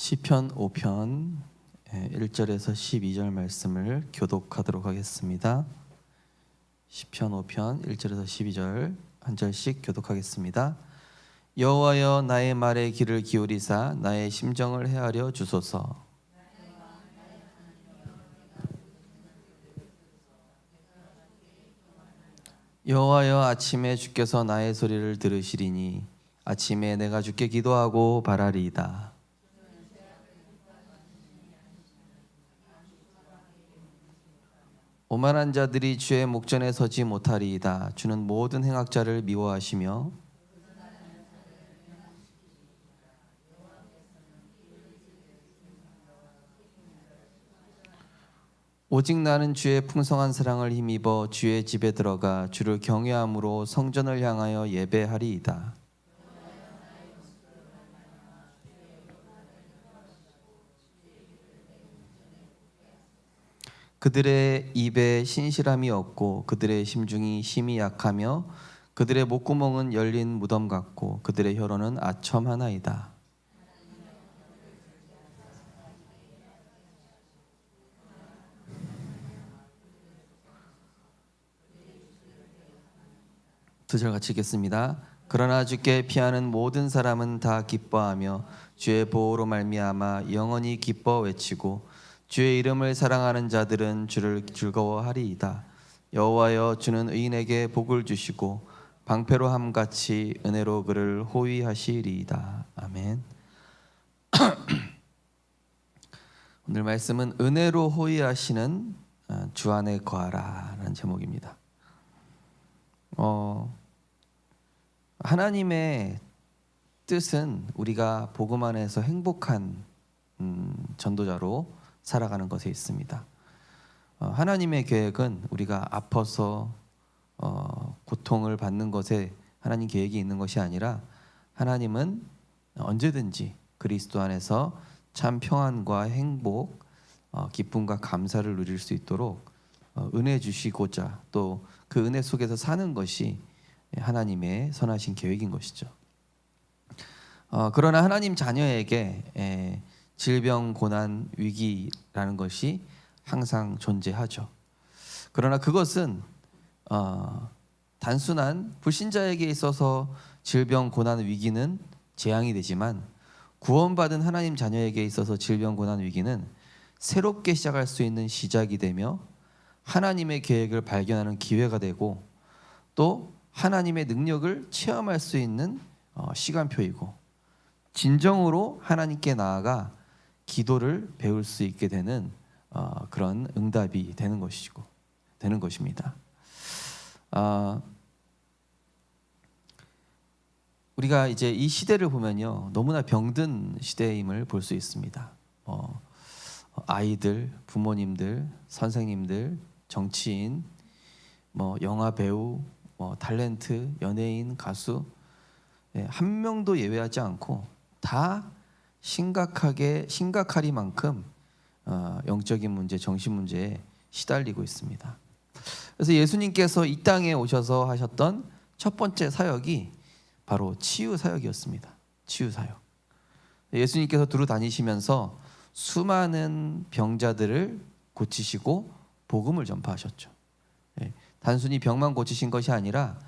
시편 5편 1절에서 12절 말씀을 교독하도록 하겠습니다. 시편 5편 1절에서 12절 한 절씩 교독하겠습니다. 여호와여, 나의 말에 귀를 기울이사 나의 심정을 헤아려 주소서. 여호와여, 아침에 주께서 나의 소리를 들으시리니 아침에 내가 주께 기도하고 바라리이다. 오만한 자들이 주의 목전에 서지 못하리이다. 주는 모든 행악자를 미워하시며 오직 나는 주의 풍성한 사랑을 힘입어 주의 집에 들어가 주를 경외함으로 성전을 향하여 예배하리이다. 그들의 입에 신실함이 없고 그들의 심중이 심히 약하며 그들의 목구멍은 열린 무덤 같고 그들의 혀로는 아첨 하나이다. 두 절 같이 읽겠습니다. 그러나 주께 피하는 모든 사람은 다 기뻐하며 주의 보호로 말미암아 영원히 기뻐 외치고 주의 이름을 사랑하는 자들은 주를 즐거워하리이다. 여호와여, 주는 의인에게 복을 주시고 방패로 함같이 은혜로 그를 호위하시리이다. 아멘. 오늘 말씀은 은혜로 호위하시는 주 안에 거하라라는 제목입니다. 하나님의 뜻은 우리가 복음 안에서 행복한 전도자로 살아가는 것에 있습니다. 하나님의 계획은 우리가 아파서 고통을 받는 것에 하나님 계획이 있는 것이 아니라 하나님은 언제든지 그리스도 안에서 참 평안과 행복, 기쁨과 감사를 누릴 수 있도록 은혜 주시고자 또 그 은혜 속에서 사는 것이 하나님의 선하신 계획인 것이죠. 그러나 하나님 자녀에게 질병, 고난, 위기라는 것이 항상 존재하죠. 그러나 그것은 단순한 불신자에게 있어서 질병, 고난, 위기는 재앙이 되지만 구원받은 하나님 자녀에게 있어서 질병, 고난, 위기는 새롭게 시작할 수 있는 시작이 되며 하나님의 계획을 발견하는 기회가 되고 또 하나님의 능력을 체험할 수 있는 시간표이고 진정으로 하나님께 나아가 기도를 배울 수 있게 되는 그런 응답이 되는 것입니다. 우리가 이제 이 시대를 보면요, 너무나 병든 시대임을 볼 수 있습니다. 아이들, 부모님들, 선생님들, 정치인, 영화 배우, 탤런트, 연예인, 가수, 한 명도 예외하지 않고 다 심각하리만큼 영적인 문제, 정신 문제에 시달리고 있습니다. 그래서 예수님께서 이 땅에 오셔서 하셨던 첫 번째 사역이 바로 치유 사역이었습니다. 치유 사역. 예수님께서 두루 다니시면서 수많은 병자들을 고치시고 복음을 전파하셨죠. 단순히 병만 고치신 것이 아니라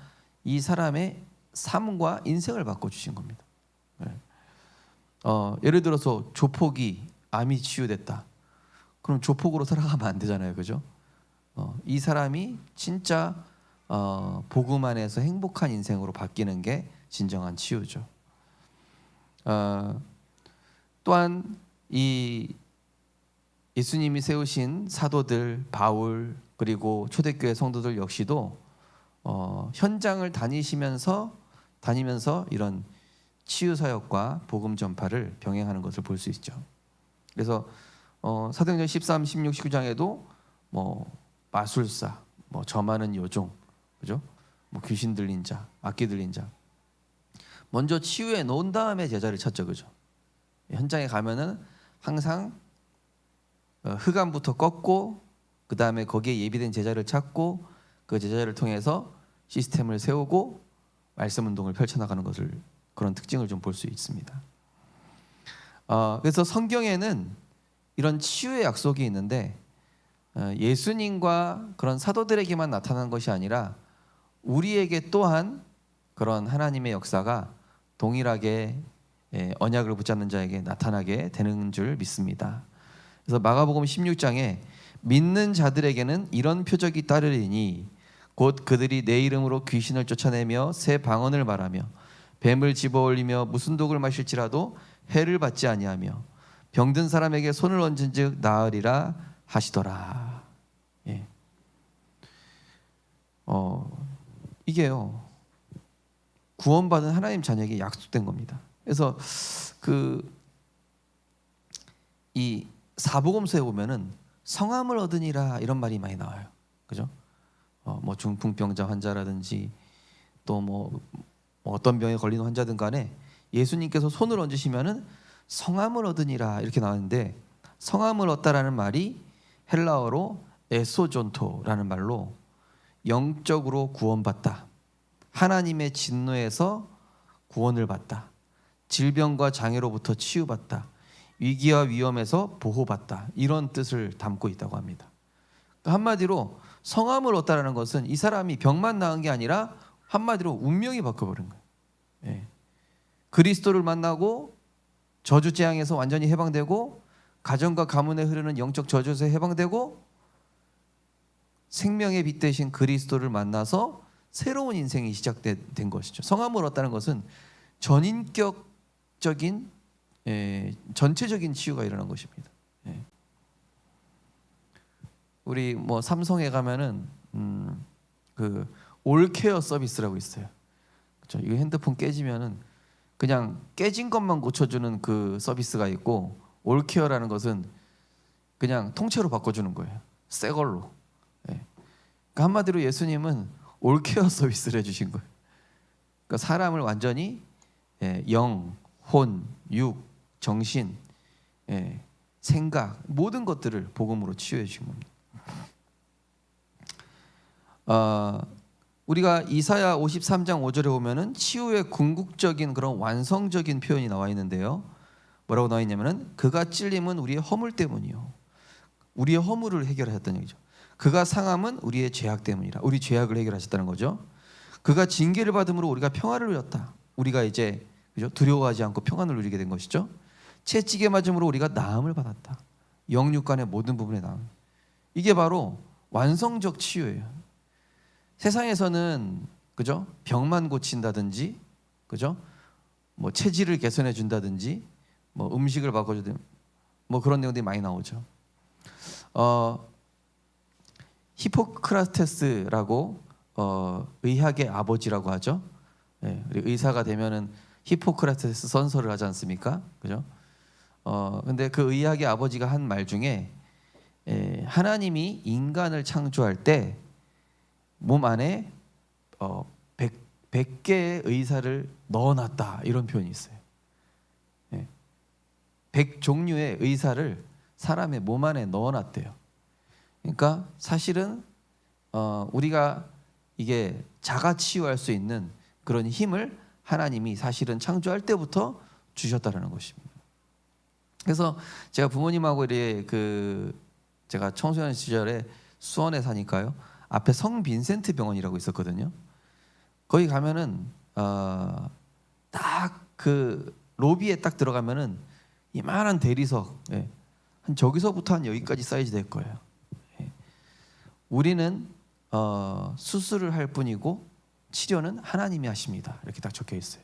이 사람의 삶과 인생을 바꿔주신 겁니다. 예를 들어서 조폭이 암이 치유됐다. 그럼 조폭으로 살아가면 안 되잖아요, 그죠? 이 사람이 진짜 복음 안에서 행복한 인생으로 바뀌는 게 진정한 치유죠. 또한 이 예수님이 세우신 사도들, 바울 그리고 초대교회 성도들 역시도 현장을 다니면서 이런 치유 사역과 복음 전파를 병행하는 것을 볼 수 있죠. 그래서 사도행전 13, 16, 19장에도 마술사, 점하는 요종, 그죠? 귀신 들린 자, 악기 들린 자, 먼저 치유해 놓은 다음에 제자를 찾죠, 그죠? 현장에 가면은 항상 흑암부터 꺾고 그 다음에 거기에 예비된 제자를 찾고 그 제자를 통해서 시스템을 세우고 말씀 운동을 펼쳐나가는 것을 그런 특징을 좀 볼 수 있습니다. 그래서 성경에는 이런 치유의 약속이 있는데 예수님과 그런 사도들에게만 나타난 것이 아니라 우리에게 또한 그런 하나님의 역사가 동일하게 언약을 붙잡는 자에게 나타나게 되는 줄 믿습니다. 그래서 마가복음 16장에 믿는 자들에게는 이런 표적이 따르리니 곧 그들이 내 이름으로 귀신을 쫓아내며 새 방언을 말하며 뱀을 집어올리며 무슨 독을 마실지라도 해를 받지 아니하며 병든 사람에게 손을 얹은즉 나으리라 하시더라. 예. 이게요 구원받은 하나님 자녀에게 약속된 겁니다. 그래서 이 사복음서에 보면은 성함을 얻으니라 이런 말이 많이 나와요. 그죠? 뭐 중풍병자 환자라든지 또 뭐 어떤 병에 걸린 환자든 간에 예수님께서 손을 얹으시면은 성함을 얻으니라 이렇게 나왔는데 성함을 얻다라는 말이 헬라어로 에소존토라는 말로 영적으로 구원받다, 하나님의 진노에서 구원을 받다, 질병과 장애로부터 치유받다, 위기와 위험에서 보호받다 이런 뜻을 담고 있다고 합니다. 한마디로 성함을 얻다라는 것은 이 사람이 병만 나은 게 아니라 한마디로 운명이 바뀌어버린 거예요. 예. 그리스도를 만나고 저주 재앙에서 완전히 해방되고 가정과 가문에 흐르는 영적 저주에서 해방되고 생명의 빛 대신 그리스도를 만나서 새로운 인생이 시작된 것이죠. 성함을 얻다는 것은 전인격적인 전체적인 치유가 일어난 것입니다. 우리 뭐 삼성에 가면은 그 올케어 서비스라고 있어요. 그렇죠? 이거 핸드폰 깨지면은 그냥 깨진 것만 고쳐주는 그 서비스가 있고 올케어라는 것은 그냥 통째로 바꿔주는 거예요. 새 걸로. 그러니까 한마디로 예수님은 올케어 서비스를 해주신 거예요. 그러니까 사람을 완전히 영, 혼, 육, 정신, 생각 모든 것들을 복음으로 치유해 주신 겁니다. 우리가 이사야 53장 5절에 보면은 치유의 궁극적인 그런 완성적인 표현이 나와 있는데요. 뭐라고 나와 있냐면은 그가 찔림은 우리의 허물 때문이요. 우리의 허물을 해결하셨다는 얘기죠. 그가 상함은 우리의 죄악 때문이라. 우리 죄악을 해결하셨다는 거죠. 그가 징계를 받음으로 우리가 평화를 누렸다. 우리가 이제 그죠? 두려워하지 않고 평안을 누리게 된 것이죠. 채찍에 맞음으로 우리가 나음을 받았다. 영육간의 모든 부분에 나음. 이게 바로 완성적 치유예요. 세상에서는 그죠? 병만 고친다든지 그죠? 뭐 체질을 개선해 준다든지 뭐 음식을 바꿔주든 뭐 그런 내용들이 많이 나오죠. 히포크라테스라고 의학의 아버지라고 하죠. 의사가 되면은 히포크라테스 선서를 하지 않습니까? 그죠? 근데 그 의학의 아버지가 한 말 중에 하나님이 인간을 창조할 때 몸 안에 100개의 의사를 넣어놨다 이런 표현이 있어요. 100종류의 의사를 사람의 몸 안에 넣어놨대요. 그러니까 사실은 우리가 이게 자가 치유할 수 있는 그런 힘을 하나님이 사실은 창조할 때부터 주셨다라는 것입니다. 그래서 제가 부모님하고 제가 청소년 시절에 수원에 사니까요. 앞에 성 빈센트 병원이라고 있었거든요. 거기 가면은 딱 그 로비에 딱 들어가면은 이만한 대리석, 한 저기서부터 한 여기까지 사이즈 될 거예요. 우리는 수술을 할 뿐이고 치료는 하나님이 하십니다. 이렇게 딱 적혀 있어요.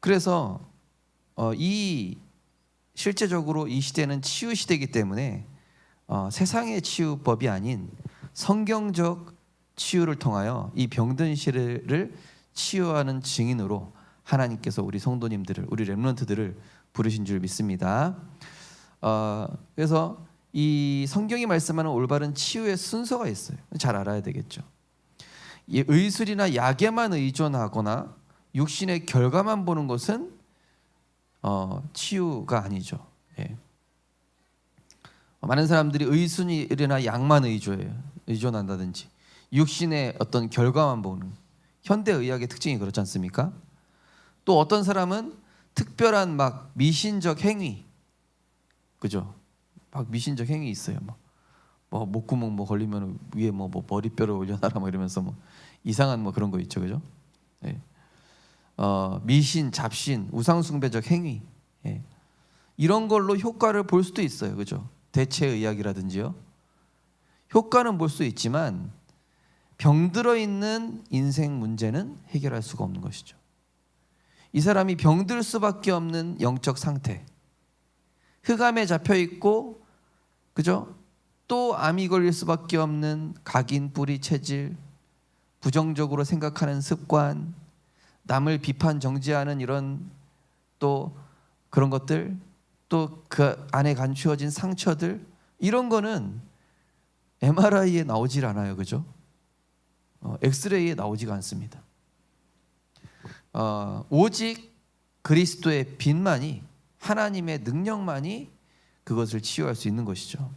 그래서 실제적으로 이 시대는 치유 시대이기 때문에 세상의 치유법이 아닌 성경적 치유를 통하여 이 병든 시를 치유하는 증인으로 하나님께서 우리 성도님들을, 우리 렘넌트들을 부르신 줄 믿습니다. 그래서 이 성경이 말씀하는 올바른 치유의 순서가 있어요. 잘 알아야 되겠죠. 의술이나 약에만 의존하거나 육신의 결과만 보는 것은 치유가 아니죠. 많은 사람들이 의술이나 약만 의존한다든지 육신의 어떤 결과만 보는 현대 의학의 특징이 그렇지 않습니까? 또 어떤 사람은 특별한 막 미신적 행위, 그죠? 막 미신적 행위 있어요. 뭐 목구멍 뭐 걸리면 위에 뭐 머리뼈를 올려놔라 뭐 이러면서 뭐 이상한 뭐 그런 거 있죠, 그죠? 예. 미신, 잡신, 우상숭배적 행위, 예. 이런 걸로 효과를 볼 수도 있어요, 그죠? 대체의학이라든지요. 효과는 볼 수 있지만 병들어 있는 인생 문제는 해결할 수가 없는 것이죠. 이 사람이 병들 수밖에 없는 영적 상태, 흑암에 잡혀 있고, 그죠? 또 암이 걸릴 수밖에 없는 각인, 뿌리, 체질, 부정적으로 생각하는 습관, 남을 비판 정지하는 이런 또 그런 것들, 또 그 안에 감추어진 상처들, 이런 거는 MRI에 나오질 않아요, 그죠? 엑스레이에 나오지가 않습니다. 오직 그리스도의 빛만이, 하나님의 능력만이 그것을 치유할 수 있는 것이죠.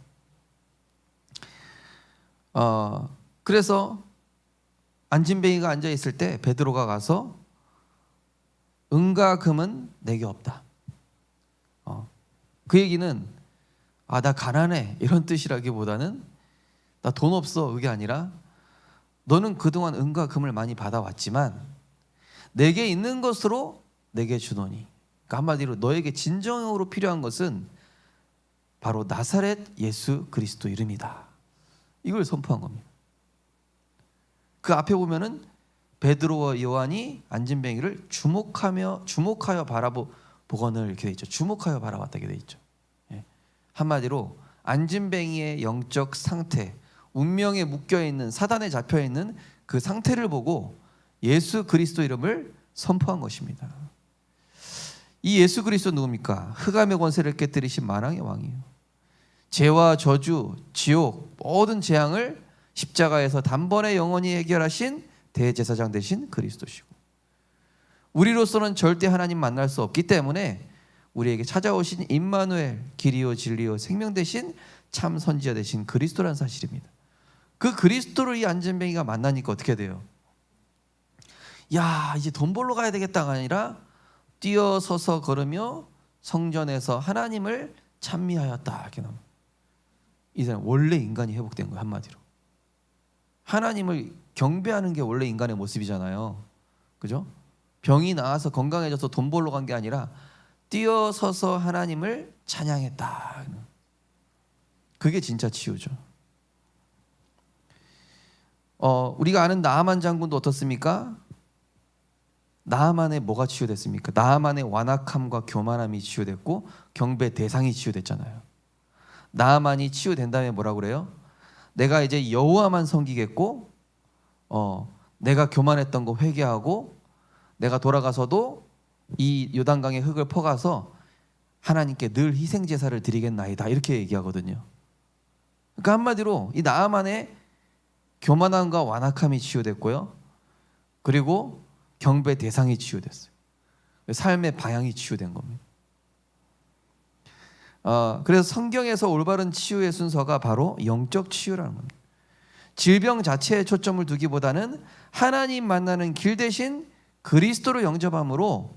그래서 안진뱅이가 앉아 있을 때 베드로가 가서 은과 금은 내게 없다. 그 얘기는 나 가난해 이런 뜻이라기보다는 나 돈 없어 그게 아니라 너는 그동안 은과 금을 많이 받아왔지만 내게 있는 것으로 내게 주노니, 그러니까 한마디로 너에게 진정으로 필요한 것은 바로 나사렛 예수 그리스도 이름이다. 이걸 선포한 겁니다. 그 앞에 보면은 베드로와 요한이 안진뱅이를 주목하여 바라보거늘 이렇게 돼 있죠. 주목하여 바라봤다 이렇게 돼 있죠. 예. 한마디로 안진뱅이의 영적 상태, 운명에 묶여 있는, 사단에 잡혀 있는 그 상태를 보고 예수 그리스도 이름을 선포한 것입니다. 이 예수 그리스도 누굽니까? 흑암의 권세를 깨뜨리신 만왕의 왕이에요. 죄와 저주, 지옥, 모든 재앙을 십자가에서 단번에 영원히 해결하신 대제사장 되신 그리스도시고, 우리로서는 절대 하나님 만날 수 없기 때문에 우리에게 찾아오신 임마누엘, 길이요 진리요 생명 되신 참 선지자 되신 그리스도라는 사실입니다. 그 그리스도를 이 안진뱅이가 만나니까 어떻게 돼요? 야, 이제 돈 벌러 가야 되겠다가 아니라 뛰어서서 걸으며 성전에서 하나님을 찬미하였다 이렇게 나옵니다. 이 사람 원래 인간이 회복된 거예요. 한마디로 하나님을 경배하는 게 원래 인간의 모습이잖아요, 그죠? 병이 나아서 건강해져서 돈 벌러 간 게 아니라 뛰어서서 하나님을 찬양했다. 그게 진짜 치유죠. 우리가 아는 나아만 장군도 어떻습니까? 나아만의 뭐가 치유됐습니까? 나아만의 완악함과 교만함이 치유됐고 경배 대상이 치유됐잖아요. 나아만이 치유된 다음에 뭐라고 그래요? 내가 이제 여호와만 섬기겠고, 내가 교만했던 거 회개하고, 내가 돌아가서도 이 요단강의 흙을 퍼가서 하나님께 늘 희생 제사를 드리겠나이다 이렇게 얘기하거든요. 그러니까 한마디로 이 나아만의 교만함과 완악함이 치유됐고요, 그리고 경배 대상이 치유됐어요. 삶의 방향이 치유된 겁니다. 그래서 성경에서 올바른 치유의 순서가 바로 영적 치유라는 겁니다. 질병 자체에 초점을 두기보다는 하나님 만나는 길 대신 그리스도로 영접함으로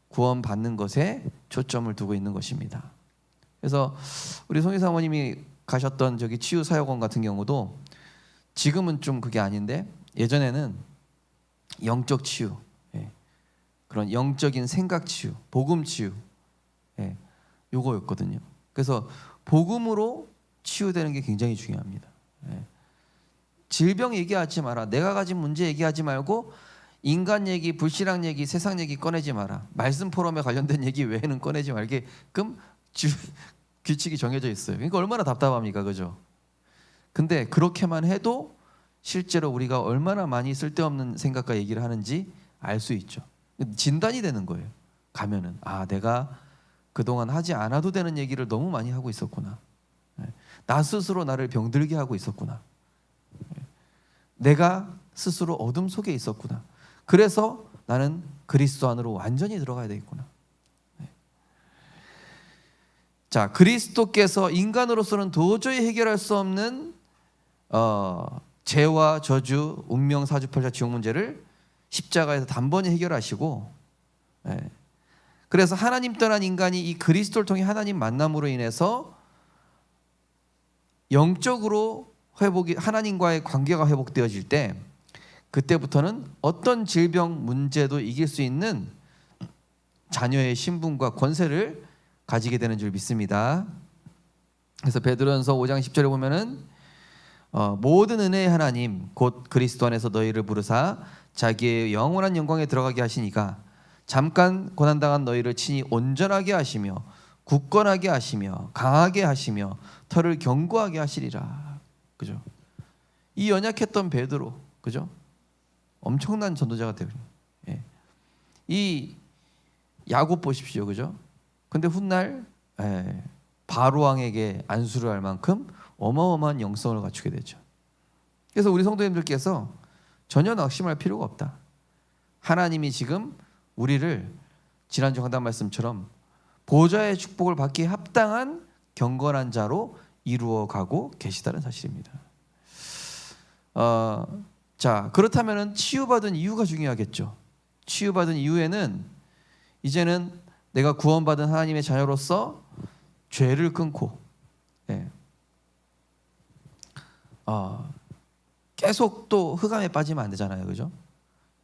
구원받는 것에 초점을 두고 있는 것입니다. 그래서 우리 송희 사모님이 가셨던 저기 치유 사역원 같은 경우도 지금은 좀 그게 아닌데 예전에는 영적 치유, 그런 영적인 생각 치유, 복음 치유, 요거였거든요. 그래서 복음으로 치유되는 게 굉장히 중요합니다. 질병 얘기하지 마라, 내가 가진 문제 얘기하지 말고 인간 얘기, 불신앙 얘기, 세상 얘기 꺼내지 마라. 말씀 포럼에 관련된 얘기 외에는 꺼내지 말게끔 규칙이 정해져 있어요. 그러니까 얼마나 답답합니까, 그죠? 근데 그렇게만 해도 실제로 우리가 얼마나 많이 쓸데없는 생각과 얘기를 하는지 알 수 있죠. 진단이 되는 거예요. 가면은 내가 그동안 하지 않아도 되는 얘기를 너무 많이 하고 있었구나. 나 스스로 나를 병들게 하고 있었구나. 내가 스스로 어둠 속에 있었구나. 그래서 나는 그리스도 안으로 완전히 들어가야 되겠구나. 자, 그리스도께서 인간으로서는 도저히 해결할 수 없는 죄와 저주, 운명, 사주팔자, 지옥 문제를 십자가에서 단번에 해결하시고, 예. 그래서 하나님 떠난 인간이 이 그리스도를 통해 하나님 만남으로 인해서 영적으로 회복이, 하나님과의 관계가 회복되어질 때, 그때부터는 어떤 질병 문제도 이길 수 있는 자녀의 신분과 권세를 가지게 되는 줄 믿습니다. 그래서 베드로전서 5장 10절에 보면은 모든 은혜의 하나님 곧 그리스도 안에서 너희를 부르사 자기의 영원한 영광에 들어가게 하시니가 잠깐 고난당한 너희를 친히 온전하게 하시며 굳건하게 하시며 강하게 하시며 털을 견고하게 하시리라. 그죠? 이 연약했던 베드로, 그죠? 엄청난 전도자가 되고, 예. 이 야곱 보십시오, 그죠? 근데 훗날 바로 왕에게 안수를 할 만큼 어마어마한 영성을 갖추게 되죠. 그래서 우리 성도님들께서 전혀 낙심할 필요가 없다. 하나님이 지금 우리를 지난주 강단 말씀처럼 보좌의 축복을 받기에 합당한 경건한 자로 이루어가고 계시다는 사실입니다. 자, 그렇다면 치유받은 이유가 중요하겠죠. 치유받은 이후에는 이제는 내가 구원받은 하나님의 자녀로서 죄를 끊고, 예. 계속 또 흑암에 빠지면 안 되잖아요, 그죠?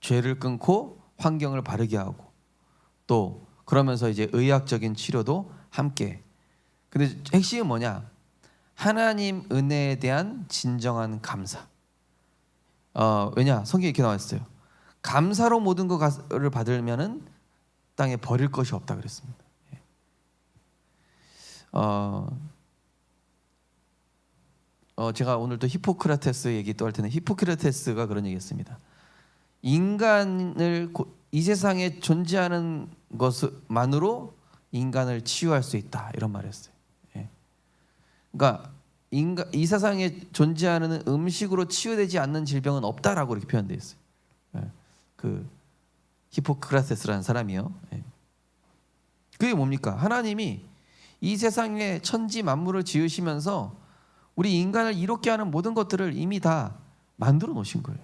죄를 끊고 환경을 바르게 하고, 또 그러면서 이제 의학적인 치료도 함께. 근데 핵심은 뭐냐? 하나님 은혜에 대한 진정한 감사. 왜냐? 성경에 이렇게 나와 있어요. 감사로 모든 것을 받으면은 땅에 버릴 것이 없다 그랬습니다. 제가 오늘 또 히포크라테스 얘기 또 할 텐데, 히포크라테스가 그런 얘기했습니다. 인간을 이 세상에 존재하는 것만으로 인간을 치유할 수 있다, 이런 말했어요. 그러니까 이 세상에 존재하는 음식으로 치유되지 않는 질병은 없다라고 이렇게 표현되어 있어요. 그 히포크라테스라는 사람이요. 그게 뭡니까? 하나님이 이 세상에 천지 만물을 지으시면서 우리 인간을 이롭게 하는 모든 것들을 이미 다 만들어 놓으신 거예요.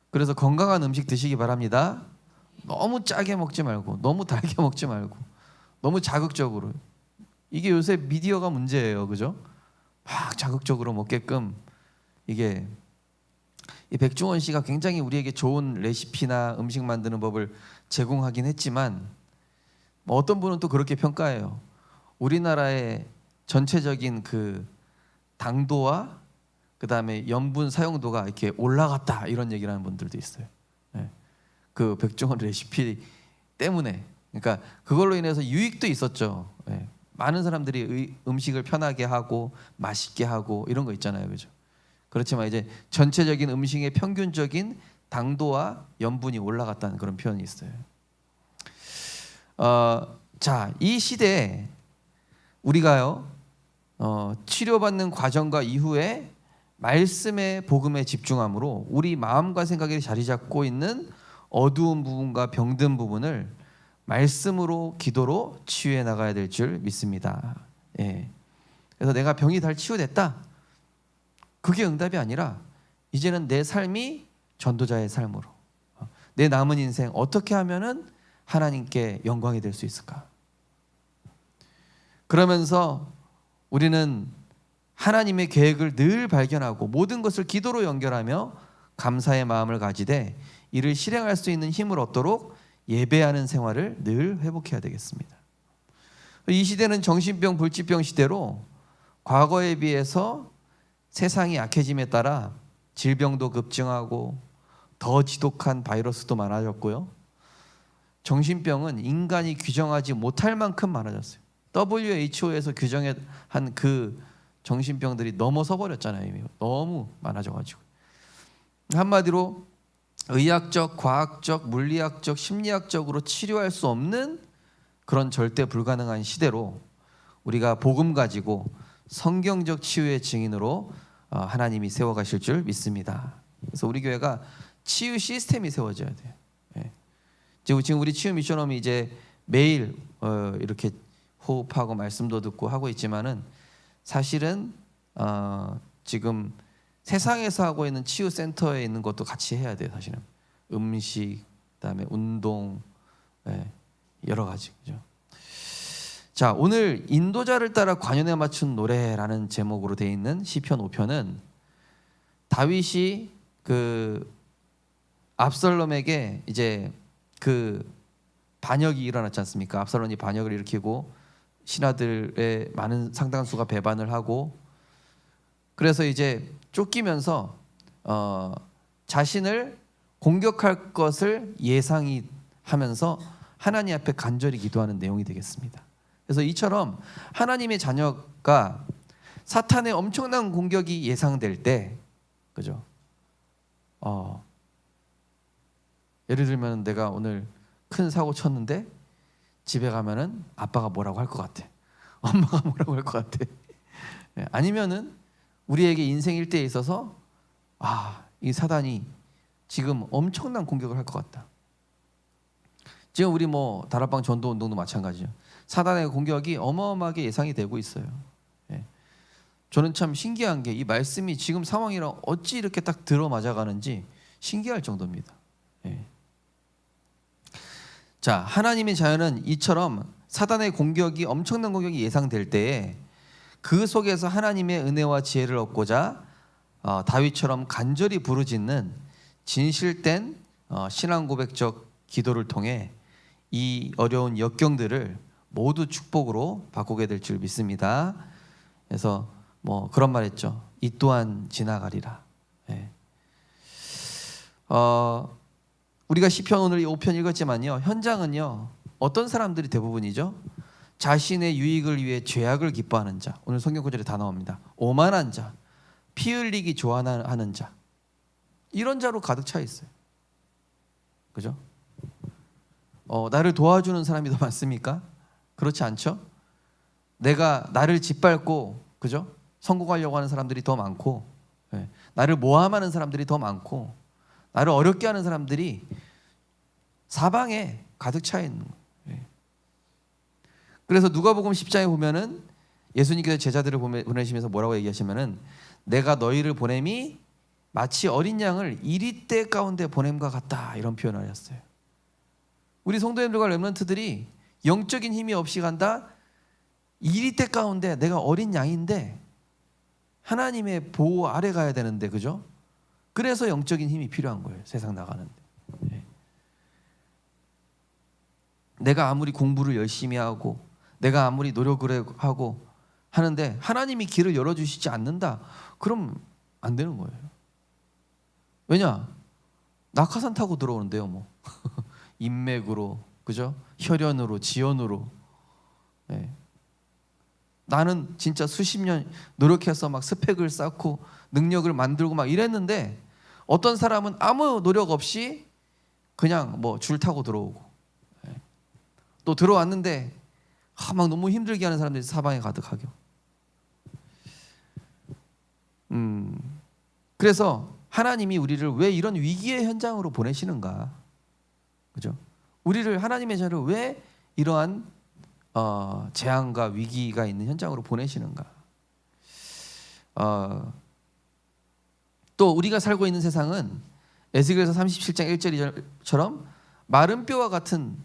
그래서 건강한 음식 드시기 바랍니다. 너무 짜게 먹지 말고, 너무 달게 먹지 말고, 너무 자극적으로. 이게 요새 미디어가 문제예요, 그죠? 막 자극적으로 먹게끔. 이게 이 백종원 씨가 굉장히 우리에게 좋은 레시피나 음식 만드는 법을 제공하긴 했지만, 어떤 분은 또 그렇게 평가해요. 우리나라의 전체적인 그 당도와 그 다음에 염분 사용도가 이렇게 올라갔다, 이런 얘기를 하는 분들도 있어요. 그 백종원 레시피 때문에. 그러니까 그걸로 인해서 유익도 있었죠. 많은 사람들이 음식을 편하게 하고 맛있게 하고 이런 거 있잖아요, 그죠? 그렇지만 이제 전체적인 음식의 평균적인 당도와 염분이 올라갔다는 그런 표현이 있어요. 자, 이 시대에 우리가요, 치료받는 과정과 이후에 말씀의 복음에 집중함으로 우리 마음과 생각이 자리 잡고 있는 어두운 부분과 병든 부분을 말씀으로, 기도로 치유해 나가야 될 줄 믿습니다. 그래서 내가 병이 다 치유됐다, 그게 응답이 아니라 이제는 내 삶이 전도자의 삶으로, 내 남은 인생 어떻게 하면은 하나님께 영광이 될 수 있을까? 그러면서 우리는 하나님의 계획을 늘 발견하고 모든 것을 기도로 연결하며 감사의 마음을 가지되 이를 실행할 수 있는 힘을 얻도록 예배하는 생활을 늘 회복해야 되겠습니다. 이 시대는 정신병, 불치병 시대로 과거에 비해서 세상이 약해짐에 따라 질병도 급증하고 더 지독한 바이러스도 많아졌고요. 정신병은 인간이 규정하지 못할 만큼 많아졌어요. WHO에서 규정한 그 정신병들이 넘어서 버렸잖아요. 이미 너무 많아져가지고. 한마디로 의학적, 과학적, 물리학적, 심리학적으로 치료할 수 없는 그런 절대 불가능한 시대로 우리가 복음 가지고 성경적 치유의 증인으로 하나님이 세워가실 줄 믿습니다. 그래서 우리 교회가 치유 시스템이 세워져야 돼요. 지금 우리 치유 미션홈이 이제 매일 이렇게 호흡하고 말씀도 듣고 하고 있지만은 사실은 지금 세상에서 하고 있는 치유 센터에 있는 것도 같이 해야 돼요. 사실은 음식, 그다음에 운동, 예, 여러 가지. 그죠? 자, 오늘 인도자를 따라 관연에 맞춘 노래라는 제목으로 되어 있는 시편 5편은 다윗이 그 압살롬에게 이제 그 반역이 일어났지 않습니까? 압살롬이 반역을 일으키고 신하들의 많은 상당수가 배반을 하고, 그래서 이제 쫓기면서 자신을 공격할 것을 예상이 하면서 하나님 앞에 간절히 기도하는 내용이 되겠습니다. 그래서 이처럼 하나님의 자녀가 사탄의 엄청난 공격이 예상될 때, 그죠? 예를 들면 내가 오늘 큰 사고 쳤는데 집에 가면은 아빠가 뭐라고 할 것 같아. 엄마가 뭐라고 할 것 같아. 아니면은 우리에게 인생 일대에 있어서 이 사단이 지금 엄청난 공격을 할 것 같다. 지금 우리 뭐 다락방 전도 운동도 마찬가지죠. 사단의 공격이 어마어마하게 예상이 되고 있어요. 저는 참 신기한 게 이 말씀이 지금 상황이랑 어찌 이렇게 딱 들어맞아가는지 신기할 정도입니다. 자, 하나님의 자녀는 이처럼 사단의 공격이 엄청난 공격이 예상될 때에 그 속에서 하나님의 은혜와 지혜를 얻고자 다윗처럼 간절히 부르짖는 진실된 신앙 고백적 기도를 통해 이 어려운 역경들을 모두 축복으로 바꾸게 될 줄 믿습니다. 그래서 뭐 그런 말 했죠. 이 또한 지나가리라. 우리가 시편 오늘 5편 읽었지만요, 현장은요 어떤 사람들이 대부분이죠? 자신의 유익을 위해 죄악을 기뻐하는 자, 오늘 성경 구절에 다 나옵니다. 오만한 자, 피 흘리기 좋아하는 자, 이런 자로 가득 차 있어요. 그죠? 나를 도와주는 사람이 더 많습니까? 그렇지 않죠? 내가 나를 짓밟고, 그죠? 성공하려고 하는 사람들이 더 많고, 나를 모함하는 사람들이 더 많고, 나를 어렵게 하는 사람들이 사방에 가득 차 있는 거예요. 그래서 누가복음 10장에 보면은 예수님께서 제자들을 보내시면서 뭐라고 얘기하시면은 내가 너희를 보냄이 마치 어린 양을 이리떼 가운데 보냄과 같다, 이런 표현을 하셨어요. 우리 성도님들과 렘넌트들이 영적인 힘이 없이 간다. 이리떼 가운데 내가 어린 양인데 하나님의 보호 아래 가야 되는데, 그죠? 그래서 영적인 힘이 필요한 거예요. 세상 나가는데. 내가 아무리 공부를 열심히 하고 내가 아무리 노력을 하고 하는데 하나님이 길을 열어주시지 않는다, 그럼 안 되는 거예요. 왜냐? 낙하산 타고 들어오는데요 뭐. 인맥으로, 그죠? 혈연으로, 지연으로. 나는 진짜 수십 년 노력해서 막 스펙을 쌓고 능력을 만들고 막 이랬는데 어떤 사람은 아무 노력 없이 그냥 뭐 줄 타고 들어오고, 또 들어왔는데 막 너무 힘들게 하는 사람들이 사방에 가득하게. 그래서 하나님이 우리를 왜 이런 위기의 현장으로 보내시는가, 그죠? 우리를, 하나님의 자를 왜 이러한 재앙과 위기가 있는 현장으로 보내시는가? 또 우리가 살고 있는 세상은 에스겔서 37장 1절처럼 마른 뼈와 같은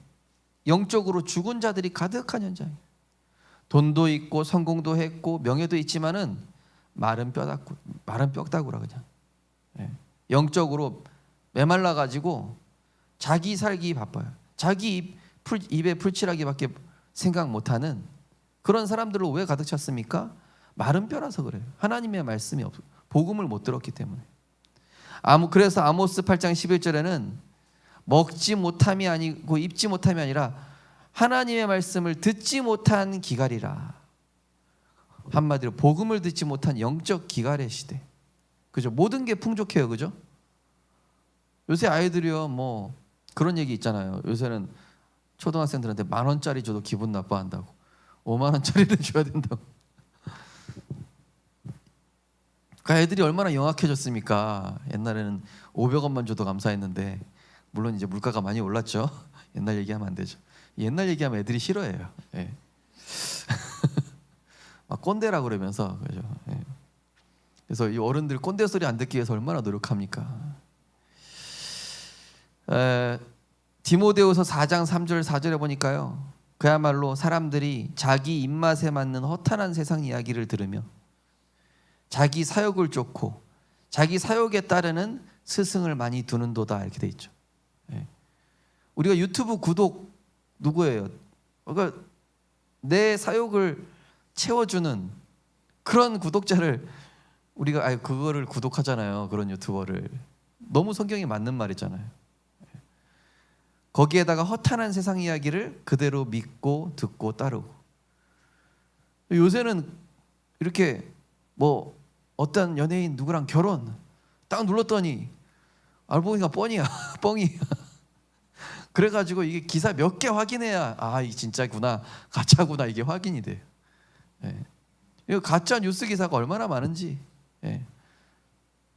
영적으로 죽은 자들이 가득한 현장이에요. 돈도 있고 성공도 했고 명예도 있지만은 마른 뼈다구라 그냥. 영적으로 메말라 가지고 자기 살기 바빠요. 자기 입에 풀칠하기밖에 생각 못하는 그런 사람들로 왜 가득 찼습니까? 마른 뼈라서 그래요. 하나님의 말씀이 복음을 못 들었기 때문에. 그래서 아모스 8장 11절에는 먹지 못함이 아니고 입지 못함이 아니라 하나님의 말씀을 듣지 못한 기갈이라. 한마디로 복음을 듣지 못한 영적 기갈의 시대. 그죠? 모든 게 풍족해요, 그죠? 요새 아이들이요, 뭐 그런 얘기 있잖아요. 요새는 초등학생들한테 10,000원짜리 줘도 기분 나빠한다고. 50,000원짜리를 줘야 된다고. 그 애들이 얼마나 영악해졌습니까? 옛날에는 500원만 줘도 감사했는데, 물론 이제 물가가 많이 올랐죠. 옛날 얘기하면 안 되죠. 옛날 얘기하면 애들이 싫어해요. 막 꼰대라 그러면서, 그죠? 그래서 이 어른들 꼰대 소리 안 듣기 위해서 얼마나 노력합니까? 디모데후서 4장 3절 4절에 보니까요, 그야말로 사람들이 자기 입맛에 맞는 허탄한 세상 이야기를 들으며 자기 사욕을 쫓고 자기 사욕에 따르는 스승을 많이 두는도다, 이렇게 돼 있죠. 우리가 유튜브 구독 누구예요? 그러니까 내 사욕을 채워주는 그런 구독자를 우리가 그거를 구독하잖아요. 그런 유튜버를. 너무 성경에 맞는 말이잖아요. 거기에다가 허탄한 세상 이야기를 그대로 믿고 듣고 따르고. 요새는 이렇게 뭐 어떤 연예인 누구랑 결혼 딱 눌렀더니 알고 보니까 뻔이야. 뻥이야. 그래가지고 이게 기사 몇 개 확인해야 이 진짜구나, 가짜구나, 이게 확인이 돼요. 이거 가짜 뉴스 기사가 얼마나 많은지.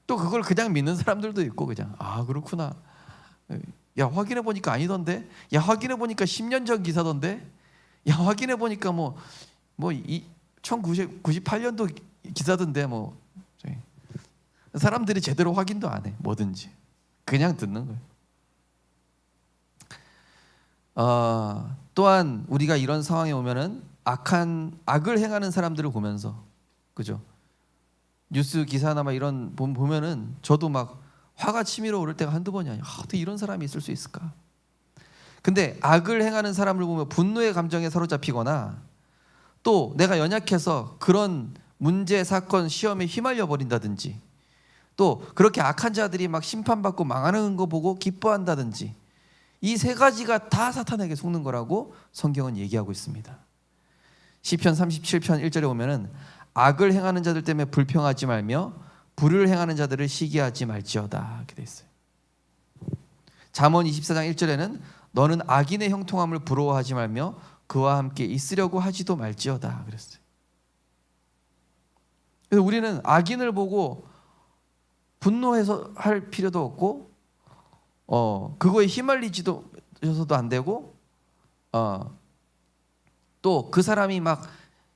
또 그걸 그냥 믿는 사람들도 있고, 그냥 그렇구나, 야 확인해 보니까 아니던데, 야 확인해 보니까 10년 전 기사던데, 야 확인해 보니까 뭐 1998년도 기사던데, 뭐 사람들이 제대로 확인도 안 해. 뭐든지 그냥 듣는 거예요. 또한 우리가 이런 상황에 오면은 악을 행하는 사람들을 보면서, 그죠? 뉴스 기사나 막 이런 보면은 저도 막 화가 치밀어 오를 때가 한두 번이 아니야. 어떻게 이런 사람이 있을 수 있을까? 근데 악을 행하는 사람을 보면 분노의 감정에 사로잡히거나, 또 내가 연약해서 그런 문제, 사건, 시험에 휘말려 버린다든지, 또 그렇게 악한 자들이 막 심판받고 망하는 거 보고 기뻐한다든지, 이 세 가지가 다 사탄에게 속는 거라고 성경은 얘기하고 있습니다. 시편 37편 1절에 보면은 악을 행하는 자들 때문에 불평하지 말며 불을 행하는 자들을 시기하지 말지어다, 이렇게 돼 있어요. 잠언 24장 1절에는 너는 악인의 형통함을 부러워하지 말며 그와 함께 있으려고 하지도 말지어다, 그랬어요. 그래서 우리는 악인을 보고 분노해서 할 필요도 없고, 그거에 휘말리지도 안 되고, 또 그 사람이 막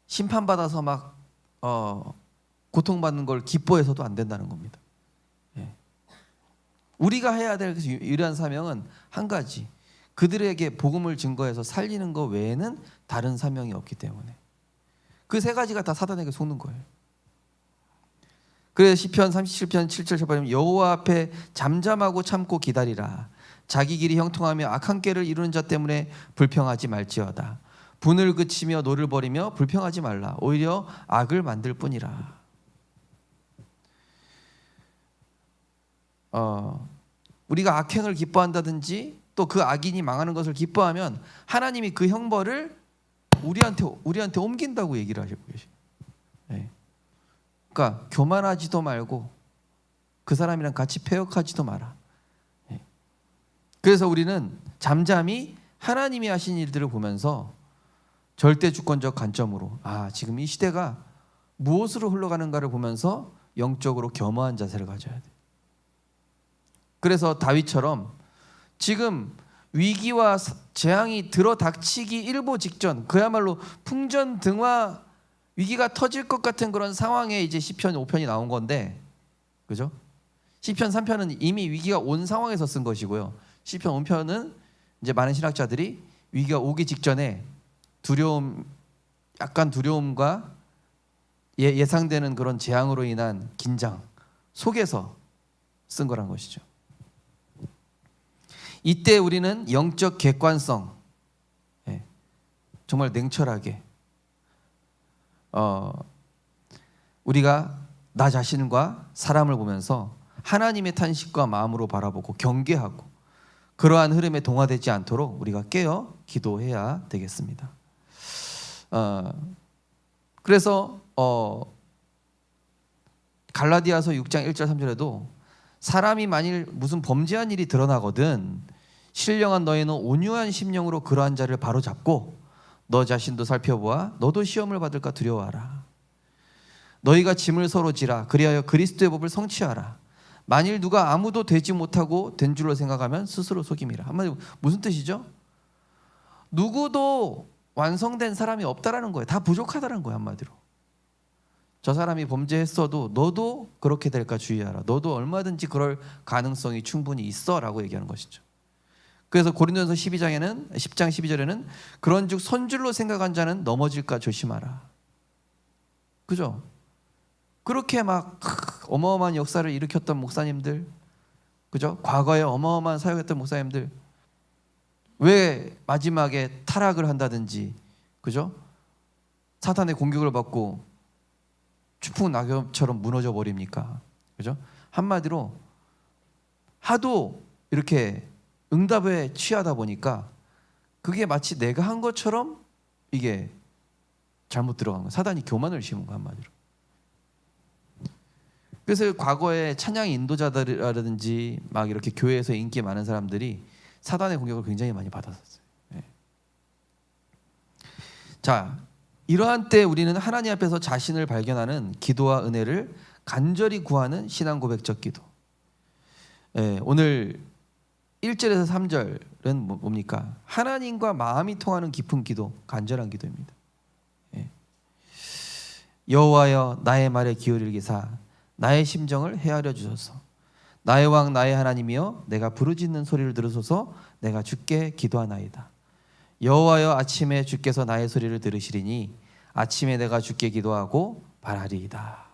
심판받아서 막 고통받는 걸 기뻐해서도 안 된다는 겁니다. 우리가 해야 될 유일한 사명은 한 가지, 그들에게 복음을 증거해서 살리는 것 외에는 다른 사명이 없기 때문에 그 세 가지가 다 사단에게 속는 거예요. 그래서 시편 37편 7절 보면 여호와 앞에 잠잠하고 참고 기다리라. 자기 길이 형통하며 악한 꾀를 이루는 자 때문에 불평하지 말지어다. 분을 그치며 노를 버리며 불평하지 말라. 오히려 악을 만들 뿐이라. 우리가 악행을 기뻐한다든지 또 그 악인이 망하는 것을 기뻐하면 하나님이 그 형벌을 우리한테 옮긴다고 얘기를 하시고 계세요. 그러니까 교만하지도 말고 그 사람이랑 같이 패역하지도 마라. 그래서 우리는 잠잠히 하나님이 하신 일들을 보면서 절대 주권적 관점으로 지금 이 시대가 무엇으로 흘러가는가를 보면서 영적으로 겸허한 자세를 가져야 돼. 그래서 다윗처럼 지금 위기와 재앙이 들어닥치기 일보 직전, 그야말로 풍전등화 위기가 터질 것 같은 그런 상황에 이제 시편 5편이 나온 건데, 그죠? 시편 3편은 이미 위기가 온 상황에서 쓴 것이고요. 시편 5편은 이제 많은 신학자들이 위기가 오기 직전에 약간 두려움과 예상되는 그런 재앙으로 인한 긴장 속에서 쓴 거란 것이죠. 이때 우리는 영적 객관성, 정말 냉철하게 우리가 나 자신과 사람을 보면서 하나님의 탄식과 마음으로 바라보고 경계하고 그러한 흐름에 동화되지 않도록 우리가 깨어 기도해야 되겠습니다. 그래서 갈라디아서 6장 1절 3절에도 사람이 만일 무슨 범죄한 일이 드러나거든 신령한 너희는 온유한 심령으로 그러한 자를 바로잡고 너 자신도 살펴보아 너도 시험을 받을까 두려워하라. 너희가 짐을 서로 지라. 그리하여 그리스도의 법을 성취하라. 만일 누가 아무도 되지 못하고 된 줄로 생각하면 스스로 속임이라. 한마디로 무슨 뜻이죠? 누구도 완성된 사람이 없다라는 거예요. 다 부족하다는 거예요. 한마디로 저 사람이 범죄했어도 너도 그렇게 될까 주의하라. 너도 얼마든지 그럴 가능성이 충분히 있어 라고 얘기하는 것이죠. 그래서 고린도전서 10장 12절에는 그런즉 손줄로 생각한 자는 넘어질까 조심하라. 그죠? 그렇게 막 어마어마한 역사를 일으켰던 목사님들, 그죠? 과거에 어마어마한 사역했던 목사님들 왜 마지막에 타락을 한다든지, 그죠? 사탄의 공격을 받고 추풍 낙엽처럼 무너져 버립니까? 그죠? 한마디로 하도 이렇게 응답에 취하다 보니까 그게 마치 내가 한 것처럼 이게 잘못 들어간 거야. 사단이 교만을 심은 거야, 한마디로. 그래서 과거에 찬양 인도자들이라든지 막 이렇게 교회에서 인기 많은 사람들이 사단의 공격을 굉장히 많이 받았었어요. 네. 자, 이러한 때 우리는 하나님 앞에서 자신을 발견하는 기도와 은혜를 간절히 구하는 신앙 고백적 기도. 네, 오늘 1절에서 3절은 뭡니까? 하나님과 마음이 통하는 깊은 기도, 간절한 기도입니다. 네. 여호와여 나의 말에 기울이기사 나의 심정을 헤아려 주소서. 나의 왕 나의 하나님이여 내가 부르짖는 소리를 들으소서. 내가 주께 기도하나이다. 여호와여 아침에 주께서 나의 소리를 들으시리니 아침에 내가 주께 기도하고 바라리이다.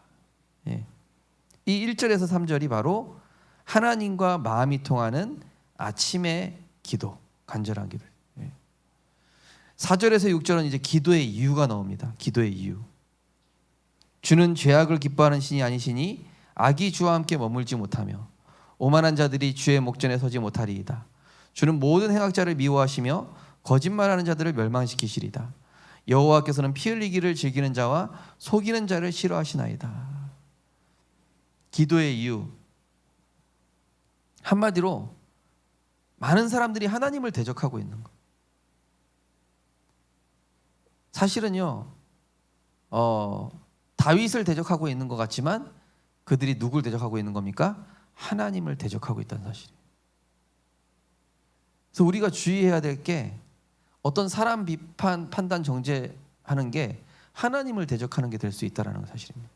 예. 이 1절에서 3절이 바로 하나님과 마음이 통하는 아침의 기도, 간절한 기도. 예. 4절에서 6절은 이제 기도의 이유가 나옵니다. 기도의 이유. 주는 죄악을 기뻐하는 신이 아니시니 악이 주와 함께 머물지 못하며 오만한 자들이 주의 목전에 서지 못하리이다. 주는 모든 행악자를 미워하시며 거짓말하는 자들을 멸망시키시리다. 여호와께서는 피 흘리기를 즐기는 자와 속이는 자를 싫어하시나이다. 기도의 이유. 한마디로 많은 사람들이 하나님을 대적하고 있는 것. 사실은요, 다윗을 대적하고 있는 것 같지만 그들이 누굴 대적하고 있는 겁니까? 하나님을 대적하고 있다는 사실이에요. 그래서 우리가 주의해야 될 게 어떤 사람 비판, 판단, 정죄하는 게 하나님을 대적하는 게 될 수 있다는 사실입니다.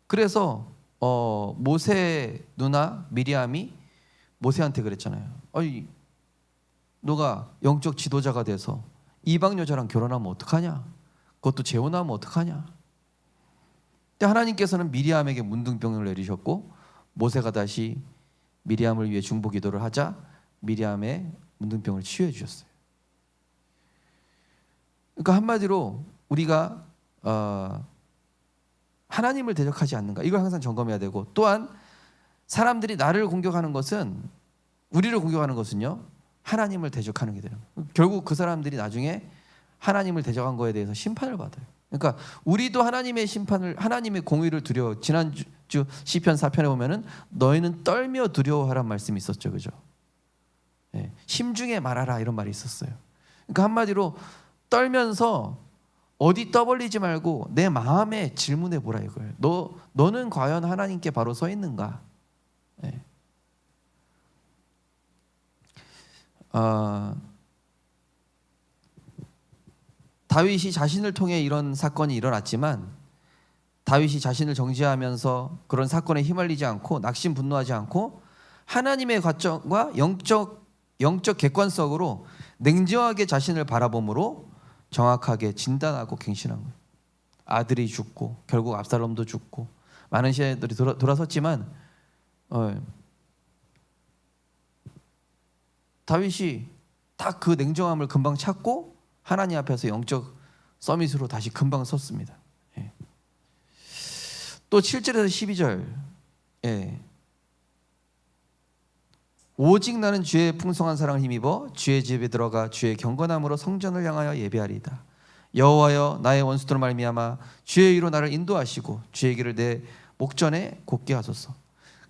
그래서 모세 누나 미리암이 모세한테 그랬잖아요. 아니, 너가 영적 지도자가 돼서 이방 여자랑 결혼하면 어떡하냐? 그것도 재혼하면 어떡하냐? 근데 하나님께서는 미리암에게 문둥병을 내리셨고 모세가 다시 미리암을 위해 중보 기도를 하자 미리암의 문둥병을 치유해 주셨어요. 그러니까 한마디로 우리가 하나님을 대적하지 않는가, 이걸 항상 점검해야 되고, 또한 사람들이 나를 공격하는 것은, 우리를 공격하는 것은요 하나님을 대적하는 게 되는 거예요. 결국 그 사람들이 나중에 하나님을 대적한 거에 대해서 심판을 받아요. 그러니까 우리도 하나님의 심판을, 하나님의 공의를 두려워. 지난주 시편 4편에 보면은 너희는 떨며 두려워하란 말씀이 있었죠, 그죠? 네. 심중에 말하라 이런 말이 있었어요. 그러니까 한마디로 떨면서 어디 떠벌리지 말고 내 마음에 질문해 보라 이거예요. 너는 과연 하나님께 바로 서 있는가? 네. 다윗이 자신을 통해 이런 사건이 일어났지만 다윗이 자신을 정죄하면서 그런 사건에 휘말리지 않고 낙심 분노하지 않고 하나님의 관점과 영적 객관성으로 냉정하게 자신을 바라봄으로 정확하게 진단하고 갱신한 거예요. 아들이 죽고 결국 압살롬도 죽고 많은 시대들이 돌아섰지만 다윗이 딱 그 냉정함을 금방 찾고 하나님 앞에서 영적 서밋으로 다시 금방 섰습니다. 예. 또 7절에서 12절 예. 오직 나는 주의 풍성한 사랑을 힘입어 주의 집에 들어가 주의 경건함으로 성전을 향하여 예배하리이다. 여호와여 나의 원수들로 말미암아 주의 의로 나를 인도하시고 주의 길을 내 목전에 곧게 하소서.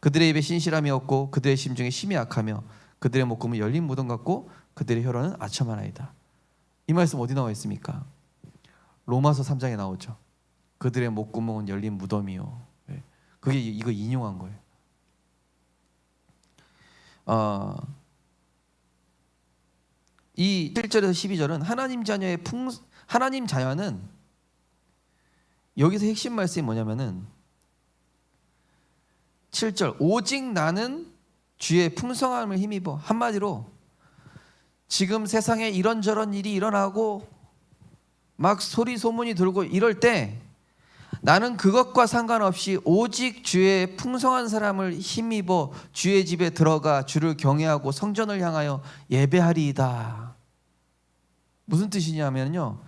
그들의 입에 신실함이 없고 그들의 심중에 심이 약하며 그들의 목구멍은 열린 무덤 같고 그들의 혀로는 아첨하나이다. 이 말씀 어디 나와 있습니까? 로마서 3장에 나오죠. 그들의 목구멍은 열린 무덤이요. 그게 이거 인용한 거예요. 이 1절에서 12절은 하나님 자녀는 여기서 핵심 말씀이 뭐냐면은 7절 오직 나는 주의 풍성함을 힘입어. 한마디로 지금 세상에 이런저런 일이 일어나고 막 소리 소문이 들고 이럴 때 나는 그것과 상관없이 오직 주의 풍성한 사람을 힘입어 주의 집에 들어가 주를 경외하고 성전을 향하여 예배하리이다. 무슨 뜻이냐면요,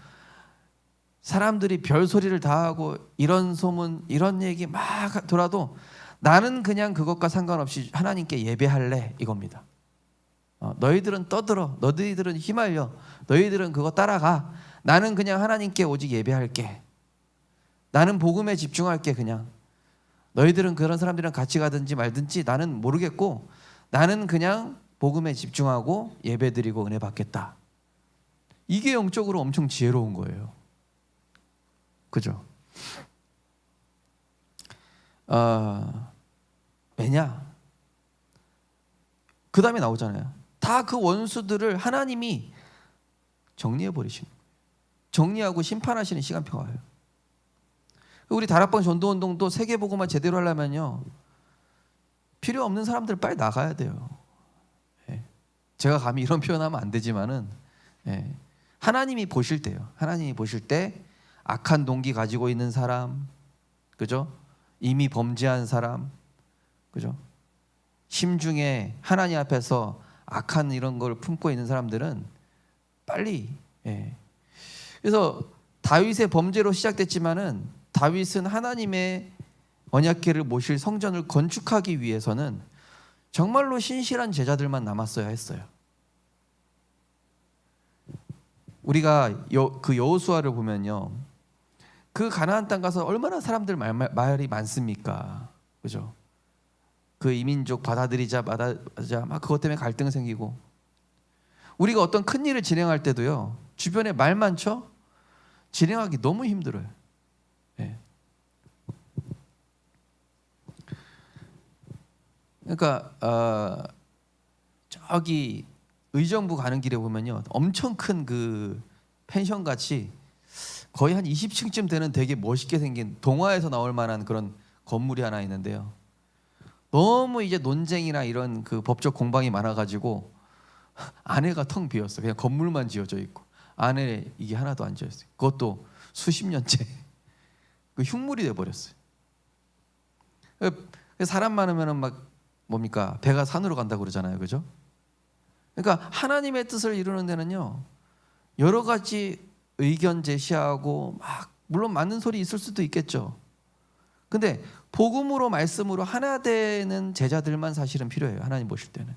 사람들이 별소리를 다 하고 이런 소문 이런 얘기 막 돌아도 나는 그냥 그것과 상관없이 하나님께 예배할래, 이겁니다. 너희들은 떠들어, 너희들은 휘말려, 너희들은 그거 따라가. 나는 그냥 하나님께 오직 예배할게. 나는 복음에 집중할게. 그냥 너희들은 그런 사람들이랑 같이 가든지 말든지 나는 모르겠고, 나는 그냥 복음에 집중하고 예배드리고 은혜 받겠다. 이게 영적으로 엄청 지혜로운 거예요. 그죠? 왜냐? 그 다음에 나오잖아요. 다 그 원수들을 하나님이 정리해 버리신, 정리하고 심판하시는 시간표가 와요. 우리 다락방 전도운동도 세계복음화 제대로 하려면요, 필요 없는 사람들 빨리 나가야 돼요. 제가 감히 이런 표현하면 안 되지만은, 하나님이 보실 때요, 하나님이 보실 때 악한 동기 가지고 있는 사람, 그죠? 이미 범죄한 사람, 그죠? 심중에 하나님 앞에서 악한 이런 걸 품고 있는 사람들은 빨리, 그래서 다윗의 범죄로 시작됐지만은 다윗은 하나님의 언약궤를 모실 성전을 건축하기 위해서는 정말로 신실한 제자들만 남았어야 했어요. 우리가 그 여호수아를 보면요, 그 가나안 땅 가서 얼마나 사람들 말이 많습니까, 그죠? 그 이민족 받아들이자 막 그것 때문에 갈등 생기고, 우리가 어떤 큰 일을 진행할 때도요, 주변에 말 많죠? 진행하기 너무 힘들어요. 그러니까 저기 의정부 가는 길에 보면요, 엄청 큰 그 펜션 같이 거의 한 20층쯤 되는 되게 멋있게 생긴 동화에서 나올 만한 그런 건물이 하나 있는데요, 너무 이제 논쟁이나 이런 그 법적 공방이 많아가지고 안에가 텅 비었어. 그냥 건물만 지어져 있고 안에 이게 하나도 안 지어졌어요. 그것도 수십 년째 그 흉물이 돼 버렸어요. 사람 많으면은 막 뭡니까, 배가 산으로 간다고 그러잖아요, 그죠? 그러니까 하나님의 뜻을 이루는 데는요, 여러 가지 의견 제시하고 막 물론 맞는 소리 있을 수도 있겠죠. 근데 복음으로 말씀으로 하나 되는 제자들만 사실은 필요해요, 하나님 보실 때는.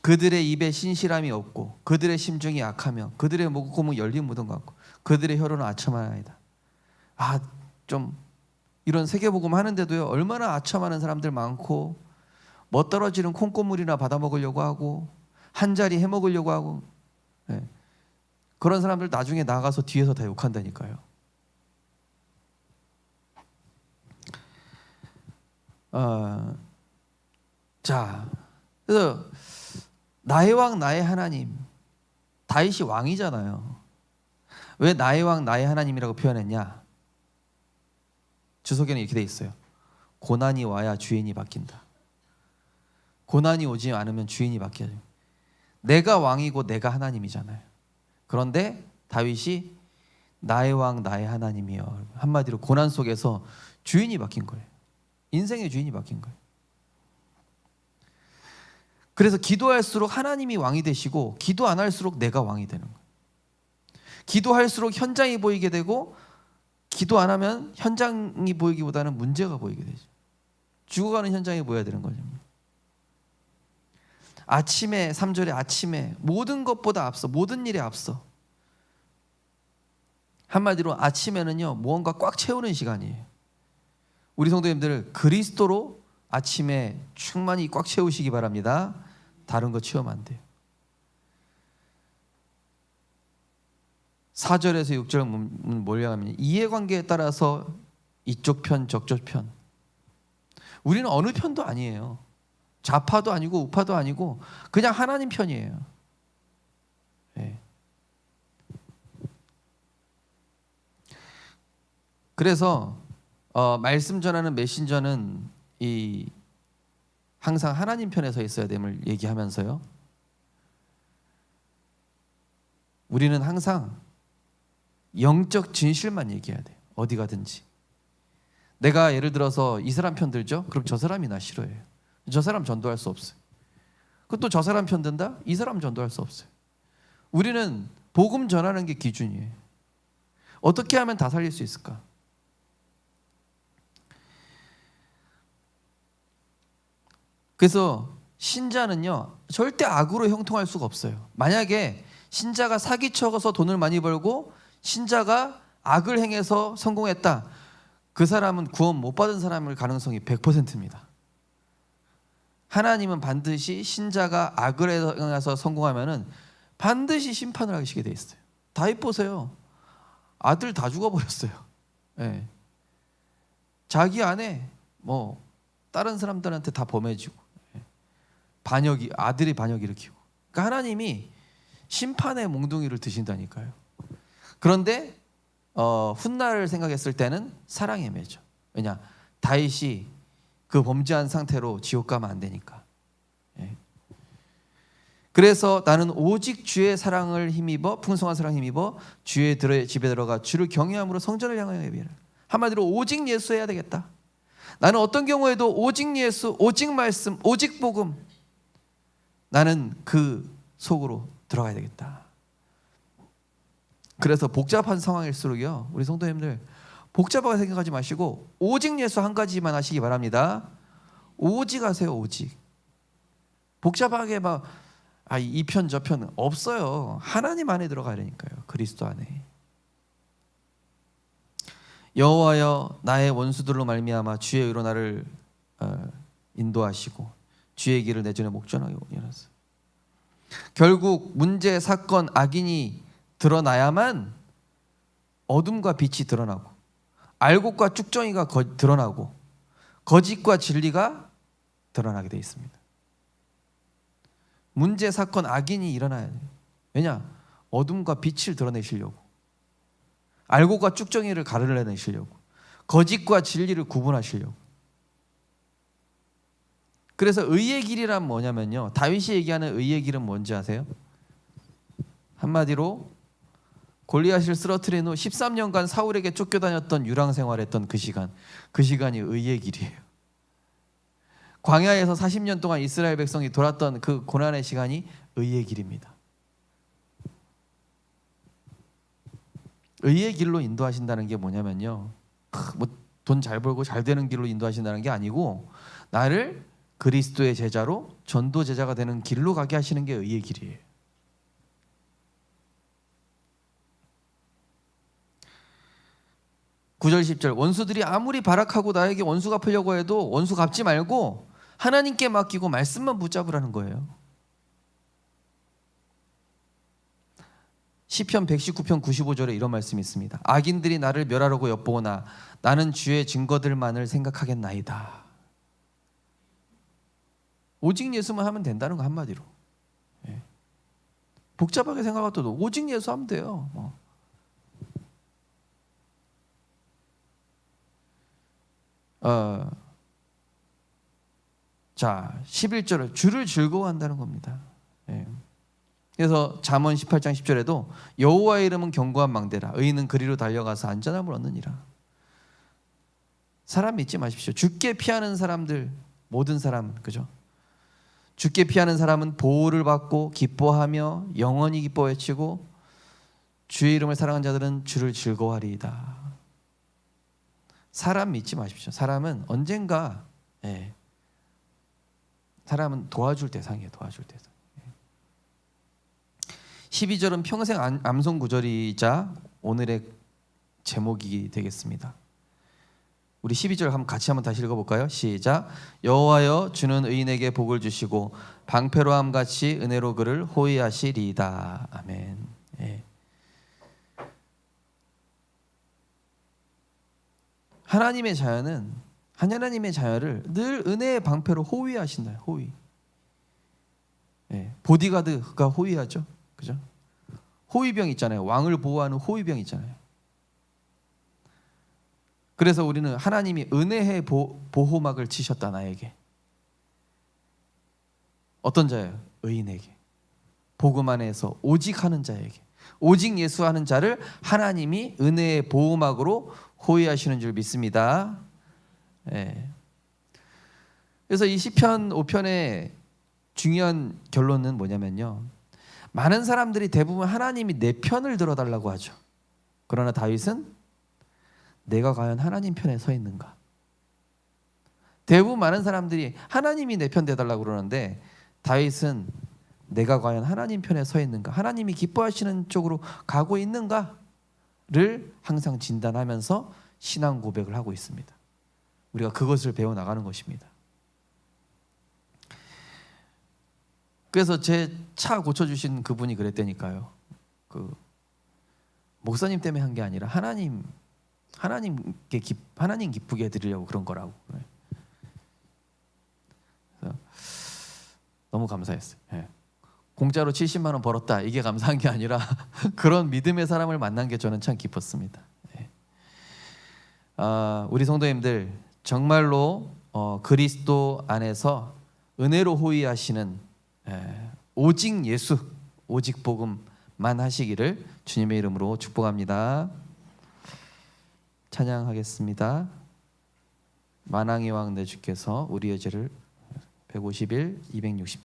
그들의 입에 신실함이 없고 그들의 심중이 악하며 그들의 목구멍은 열린 무덤 같고 그들의 혀로는 아첨하나이다. 좀 이런 세계복음 하는데도요, 얼마나 아첨하는 사람들 많고 멋떨어지는 콩고물이나 받아먹으려고 하고 한 자리 해먹으려고 하고, 그런 사람들 나중에 나가서 뒤에서 다 욕한다니까요. 자, 그래서 나의 왕 나의 하나님, 다윗이 왕이잖아요. 왜 나의 왕 나의 하나님이라고 표현했냐? 주석에는 이렇게 돼 있어요. 고난이 와야 주인이 바뀐다. 고난이 오지 않으면 주인이 바뀌어요. 내가 왕이고 내가 하나님이잖아요. 그런데 다윗이 나의 왕 나의 하나님이요, 한마디로 고난 속에서 주인이 바뀐 거예요. 인생의 주인이 바뀐 거예요. 그래서 기도할수록 하나님이 왕이 되시고 기도 안 할수록 내가 왕이 되는 거예요. 기도할수록 현장이 보이게 되고 기도 안 하면 현장이 보이기보다는 문제가 보이게 되죠. 죽어가는 현장이 보여야 되는 거죠. 아침에 3절에 아침에 모든 것보다 앞서, 모든 일에 앞서, 한마디로 아침에는요 무언가 꽉 채우는 시간이에요. 우리 성도님들 그리스도로 아침에 충만히 꽉 채우시기 바랍니다. 다른 거 채우면 안 돼요. 4절에서 6절 뭐냐 하면 이해관계에 따라서 이쪽 편 저쪽 편, 우리는 어느 편도 아니에요. 좌파도 아니고 우파도 아니고 그냥 하나님 편이에요. 그래서 말씀 전하는 메신저는 이 항상 하나님 편에 서 있어야 됨을 얘기하면서요, 우리는 항상 영적 진실만 얘기해야 돼요. 어디 가든지. 내가 예를 들어서 이 사람 편 들죠? 그럼 저 사람이 나 싫어해요. 저 사람 전도할 수 없어요. 그것도 저 사람 편 든다? 이 사람 전도할 수 없어요. 우리는 복음 전하는 게 기준이에요. 어떻게 하면 다 살릴 수 있을까? 그래서 신자는요, 절대 악으로 형통할 수가 없어요. 만약에 신자가 사기쳐서 돈을 많이 벌고 신자가 악을 행해서 성공했다, 그 사람은 구원 못 받은 사람일 가능성이 100%입니다. 하나님은 반드시 신자가 악을 행해서 성공하면은 반드시 심판을 하시게 돼 있어요. 다윗 보세요. 아들 다 죽어버렸어요. 네. 자기 아내 뭐 다른 사람들한테 다 범해지고, 아들이 반역 일으키고. 그러니까 하나님이 심판의 몽둥이를 드신다니까요. 그런데 훗날을 생각했을 때는 사랑에 매죠. 왜냐? 다윗이 그 범죄한 상태로 지옥 가면 안 되니까. 그래서 나는 오직 주의 사랑을 힘입어, 풍성한 사랑을 힘입어 주의 집에 들어가 주를 경외함으로 성전을 향하여 예배하라. 한마디로 오직 예수 해야 되겠다. 나는 어떤 경우에도 오직 예수, 오직 말씀, 오직 복음, 나는 그 속으로 들어가야 되겠다. 그래서 복잡한 상황일수록요, 우리 성도님들 복잡하게 생각하지 마시고 오직 예수 한 가지만 하시기 바랍니다. 오직 하세요. 오직. 복잡하게 막 이 편 저 편 없어요. 하나님 안에 들어가야 되니까요. 그리스도 안에. 여호와여, 나의 원수들로 말미암아 주의 의로 나를 인도하시고 주의 길을 내 전에 목전하게 하소서. 결국 문제, 사건, 악인이 드러나야만 어둠과 빛이 드러나고, 알곡과 쭉정이가 드러나고, 거짓과 진리가 드러나게 되어 있습니다. 문제, 사건, 악인이 일어나야 돼요. 왜냐? 어둠과 빛을 드러내시려고, 알곡과 쭉정이를 가르내시려고, 거짓과 진리를 구분하시려고. 그래서 의의 길이란 뭐냐면요, 다윗이 얘기하는 의의 길은 뭔지 아세요? 한마디로 골리앗을 쓰러뜨린 후 13년간 사울에게 쫓겨다녔던 유랑 생활했던 그 시간이 의의 길이에요. 광야에서 40년 동안 이스라엘 백성이 돌았던 그 고난의 시간이 의의 길입니다. 의의 길로 인도하신다는 게 뭐냐면요, 뭐 돈 잘 벌고 잘 되는 길로 인도하신다는 게 아니고, 나를 그리스도의 제자로 전도 제자가 되는 길로 가게 하시는 게 의의 길이에요. (9절) (10절) 원수들이 아무리 발악하고 나에게 원수 갚으려고 해도 원수 갚지 말고 하나님께 맡기고 말씀만 붙잡으라는 거예요. 시편 119편 95절에 이런 말씀이 있습니다. 악인들이 나를 멸하려고 엿보거나 나는 주의 증거들만을 생각하겠나이다. 오직 예수만 하면 된다는 거, 한마디로. 복잡하게 생각해도 오직 예수 하면 돼요. 자, 11절을 주를 즐거워한다는 겁니다. 그래서 잠언 18장 10절에도 여호와의 이름은 견고한 망대라, 의인은 그리로 달려가서 안전함을 얻느니라. 사람 믿지 마십시오. 주께 피하는 사람들, 모든 사람은, 그죠? 주께 피하는 사람은 보호를 받고 기뻐하며 영원히 기뻐 외치고 주의 이름을 사랑하는 자들은 주를 즐거워하리이다. 사람 믿지 마십시오. 사람은 언젠가, 사람은 도와줄 대상이에요. 도와줄 대상. 12절은 평생 암송 구절이자 오늘의 제목이 되겠습니다. 우리 12절 같이 한번 다시 읽어볼까요? 시작. 여호와여, 주는 의인에게 복을 주시고 방패로함 같이 은혜로 그를 호위하시리이다. 아멘. 하나님의 자녀는 하나님의 자녀를 늘 은혜의 방패로 호위하신다. 호위. 보디가드가 호위하죠. 그죠? 호위병 있잖아요. 왕을 보호하는 호위병 있잖아요. 그래서 우리는 하나님이 은혜의 보호막을 치셨다. 나에게. 어떤 자예요? 의인에게. 복음 안에서 오직 하는 자에게. 오직 예수하는 자를 하나님이 은혜의 보호막으로 호위하시는 줄 믿습니다. 예. 그래서 이 시편 5편의 중요한 결론은 뭐냐면요, 많은 사람들이 대부분 하나님이 내 편을 들어달라고 하죠. 그러나 다윗은 내가 과연 하나님 편에 서 있는가? 대부분 많은 사람들이 하나님이 내 편 되달라고 그러는데 다윗은 내가 과연 하나님 편에 서 있는가? 하나님이 기뻐하시는 쪽으로 가고 있는가를 항상 진단하면서 신앙 고백을 하고 있습니다. 우리가 그것을 배워나가는 것입니다. 그래서 제 차 고쳐주신 그분이 그랬다니까요. 목사님 때문에 한 게 아니라 하나님 기쁘게 해드리려고 그런 거라고. 그래서 너무 감사했어요. 예. 공짜로 70만 원 벌었다, 이게 감사한 게 아니라 그런 믿음의 사람을 만난 게 저는 참 기뻤습니다. 예. 우리 성도님들 정말로 그리스도 안에서 은혜로 호위하시는, 오직 예수, 오직 복음만 하시기를 주님의 이름으로 축복합니다. 찬양하겠습니다. 만왕의 왕 내 주께서 우리의 죄를 151, 260